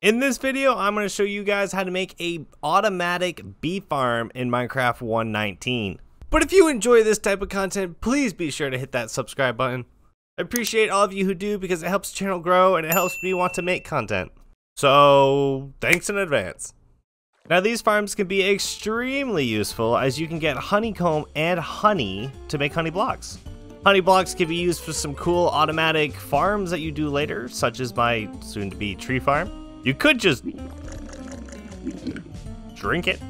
In this video, I'm going to show you guys how to make a automatic bee farm in Minecraft 1.19. But if you enjoy this type of content, please be sure to hit that subscribe button. I appreciate all of you who do because it helps the channel grow and it helps me want to make content. So, thanks in advance. Now these farms can be extremely useful as you can get honeycomb and honey to make honey blocks. Honey blocks can be used for some cool automatic farms that you do later, such as my soon-to-be tree farm. You could just drink it.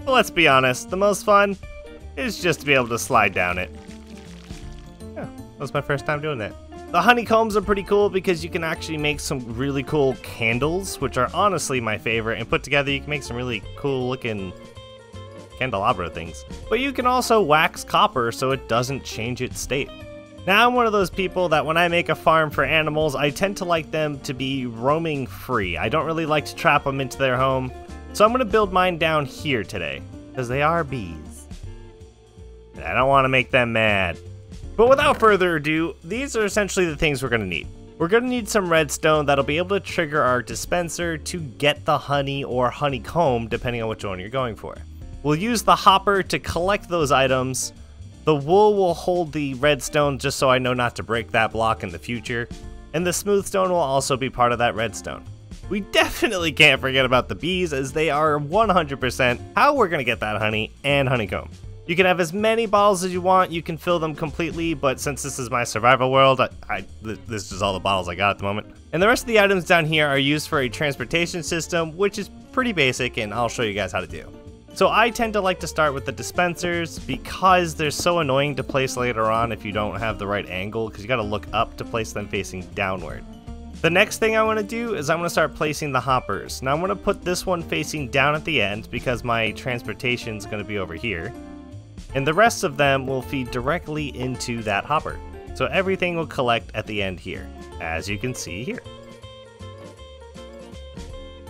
But let's be honest, the most fun is just to be able to slide down it. Yeah, that was my first time doing that. The honeycombs are pretty cool because you can actually make some really cool candles, which are honestly my favorite, and put together you can make some really cool looking candelabra things. But you can also wax copper so it doesn't change its state. Now I'm one of those people that when I make a farm for animals, I tend to like them to be roaming free. I don't really like to trap them into their home. So I'm going to build mine down here today, because they are bees. And I don't want to make them mad. But without further ado, these are essentially the things we're going to need. We're going to need some redstone that'll be able to trigger our dispenser to get the honey or honeycomb, depending on which one you're going for. We'll use the hopper to collect those items. The wool will hold the redstone just so I know not to break that block in the future. And the smooth stone will also be part of that redstone. We definitely can't forget about the bees as they are 100% how we're going to get that honey and honeycomb. You can have as many bottles as you want, you can fill them completely, but since this is my survival world, this is all the bottles I got at the moment. And the rest of the items down here are used for a transportation system, which is pretty basic, and I'll show you guys how to do. So I tend to like to start with the dispensers because they're so annoying to place later on if you don't have the right angle, because you gotta look up to place them facing downward. The next thing I want to do is I'm going to start placing the hoppers. Now I'm going to put this one facing down at the end because my transportation is going to be over here. And the rest of them will feed directly into that hopper. So everything will collect at the end here, as you can see here.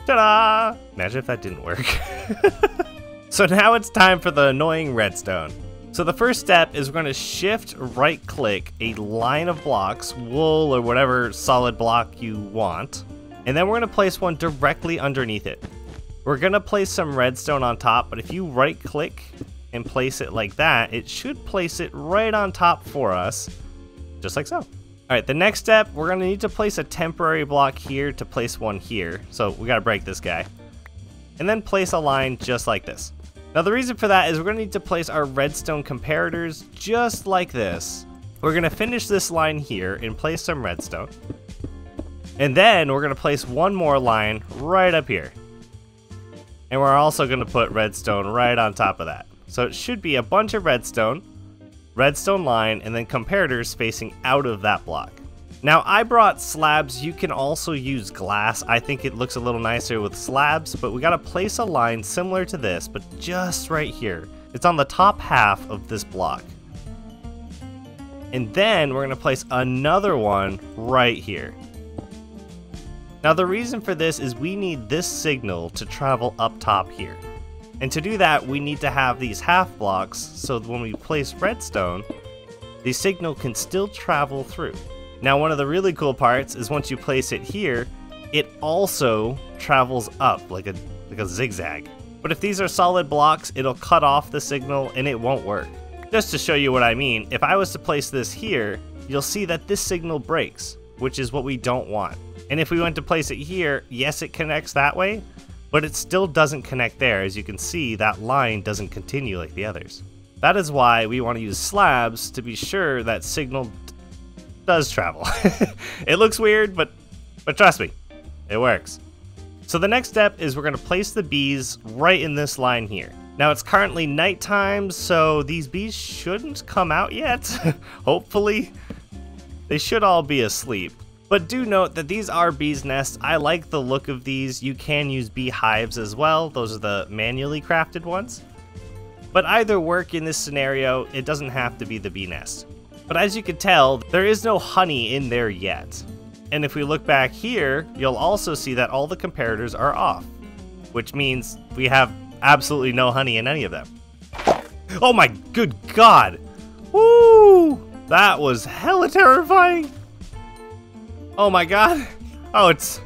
Ta-da! Imagine if that didn't work. So now it's time for the annoying redstone. So the first step is we're going to shift right click a line of blocks, wool or whatever solid block you want. And then we're going to place one directly underneath it. We're going to place some redstone on top, but if you right click and place it like that, it should place it right on top for us, just like so. All right, the next step, we're going to need to place a temporary block here to place one here. So we got to break this guy. And then place a line just like this. Now the reason for that is we're going to need to place our redstone comparators just like this. We're going to finish this line here and place some redstone. And then we're going to place one more line right up here. And we're also going to put redstone right on top of that. So it should be a bunch of redstone line, and then comparators facing out of that block. Now I brought slabs. You can also use glass. I think it looks a little nicer with slabs, but we gotta place a line similar to this, but just right here. It's on the top half of this block. And then we're gonna place another one right here. Now the reason for this is we need this signal to travel up top here. And to do that, we need to have these half blocks so that when we place redstone, the signal can still travel through. Now one of the really cool parts is once you place it here, it also travels up like a zigzag. But if these are solid blocks, it'll cut off the signal and it won't work. Just to show you what I mean, if I was to place this here, you'll see that this signal breaks, which is what we don't want. And if we went to place it here, yes, it connects that way, but it still doesn't connect there. As you can see, that line doesn't continue like the others. That is why we want to use slabs to be sure that signal does travel. It looks weird, but trust me, it works. So the next step is we're going to place the bees right in this line here. Now it's currently nighttime, so these bees shouldn't come out yet. Hopefully. They should all be asleep. But do note that these are bees' nests. I like the look of these. You can use bee hives as well. Those are the manually crafted ones. But either work in this scenario, it doesn't have to be the bee nest. But as you can tell, there is no honey in there yet. And if we look back here, you'll also see that all the comparators are off, which means we have absolutely no honey in any of them. Oh my good God! Woo! That was hella terrifying! Oh my God! Oh, it's...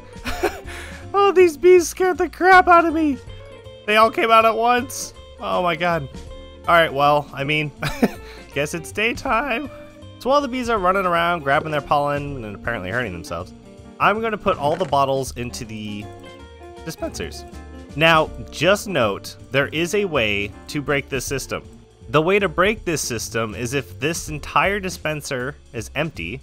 Oh, these bees scared the crap out of me. They all came out at once. Oh my god. Alright, well, I mean, guess it's daytime. So while the bees are running around, grabbing their pollen, and apparently hurting themselves, I'm going to put all the bottles into the dispensers. Now, just note, there is a way to break this system. The way to break this system is if this entire dispenser is empty,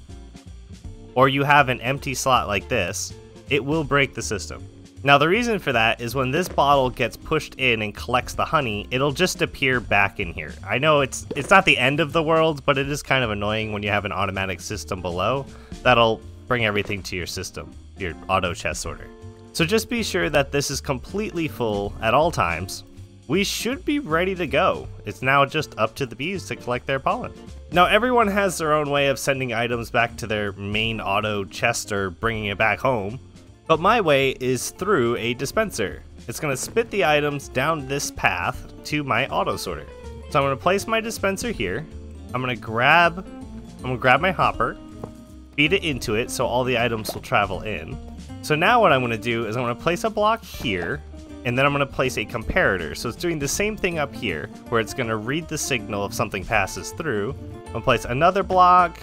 or you have an empty slot like this, it will break the system. Now the reason for that is when this bottle gets pushed in and collects the honey, it'll just appear back in here. I know it's not the end of the world, but it is kind of annoying when you have an automatic system below that'll bring everything to your system, your auto chest sorter. So just be sure that this is completely full at all times. We should be ready to go. It's now just up to the bees to collect their pollen. Now everyone has their own way of sending items back to their main auto chest or bringing it back home. But my way is through a dispenser. It's going to spit the items down this path to my auto sorter. So I'm going to place my dispenser here. I'm going to grab my hopper, feed it into it so all the items will travel in. So now what I'm going to do is I'm going to place a block here, and then I'm going to place a comparator. So it's doing the same thing up here, where it's going to read the signal if something passes through. I'm going to place another block,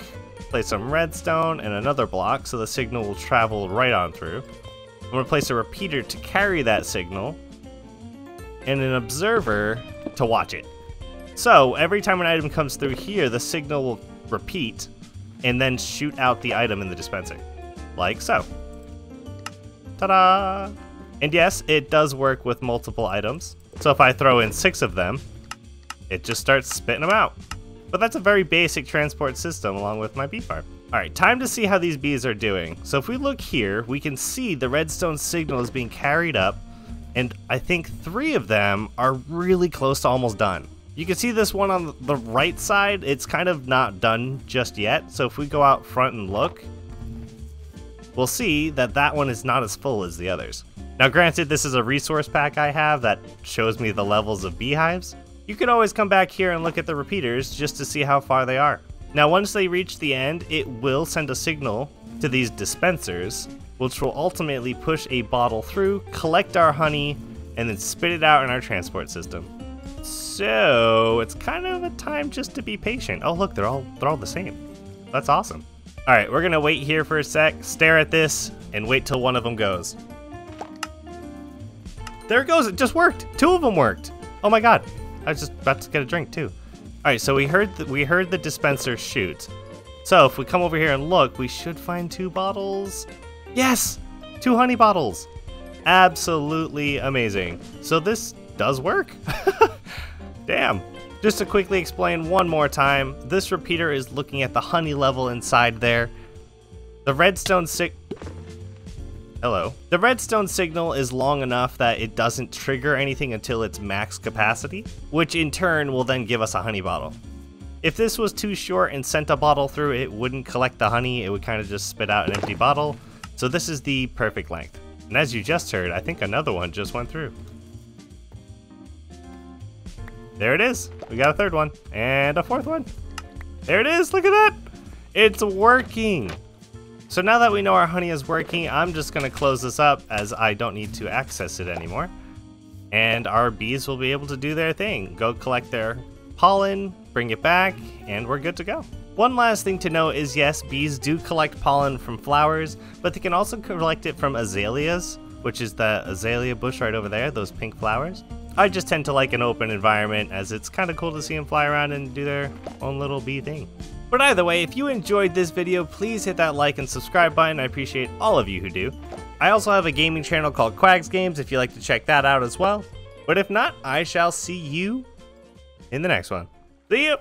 place some redstone, and another block so the signal will travel right on through. I'm going to place a repeater to carry that signal, and an observer to watch it. So every time an item comes through here, the signal will repeat, and then shoot out the item in the dispenser. Like so. Ta-da! And yes, it does work with multiple items. So if I throw in 6 of them, it just starts spitting them out. But that's a very basic transport system along with my bee farm. Alright, time to see how these bees are doing. So if we look here, we can see the redstone signal is being carried up, and I think 3 of them are really close to almost done. You can see this one on the right side, it's kind of not done just yet. So if we go out front and look, we'll see that that one is not as full as the others. Now granted, this is a resource pack I have that shows me the levels of beehives. You can always come back here and look at the repeaters just to see how far they are. Now once they reach the end, it will send a signal to these dispensers, which will ultimately push a bottle through, collect our honey, and then spit it out in our transport system. So it's kind of a time just to be patient. Oh look, they're all the same. That's awesome. Alright, we're gonna wait here for a sec, stare at this, and wait till one of them goes. There it goes, it just worked! 2 of them worked! Oh my god, I was just about to get a drink too. Alright, so we heard the dispenser shoot. So if we come over here and look, we should find 2 bottles. Yes! 2 honey bottles! Absolutely amazing. So this does work. Damn. Just to quickly explain one more time, this repeater is looking at the honey level inside there. The redstone signal is long enough that it doesn't trigger anything until its max capacity, which in turn will then give us a honey bottle. If this was too short and sent a bottle through, it wouldn't collect the honey, it would kind of just spit out an empty bottle. So this is the perfect length. And as you just heard, I think another one just went through. There it is. We got a 3rd one and a 4th one. There it is. Look at that. It's working. So now that we know our honey is working, I'm just going to close this up as I don't need to access it anymore. And our bees will be able to do their thing. Go collect their pollen, bring it back, and we're good to go. One last thing to note is yes, bees do collect pollen from flowers, but they can also collect it from azaleas, which is the azalea bush right over there, those pink flowers. I just tend to like an open environment as it's kind of cool to see them fly around and do their own little bee thing. But either way, if you enjoyed this video, please hit that like and subscribe button. I appreciate all of you who do. I also have a gaming channel called Quags Games if you'd like to check that out as well. But if not, I shall see you in the next one. See you!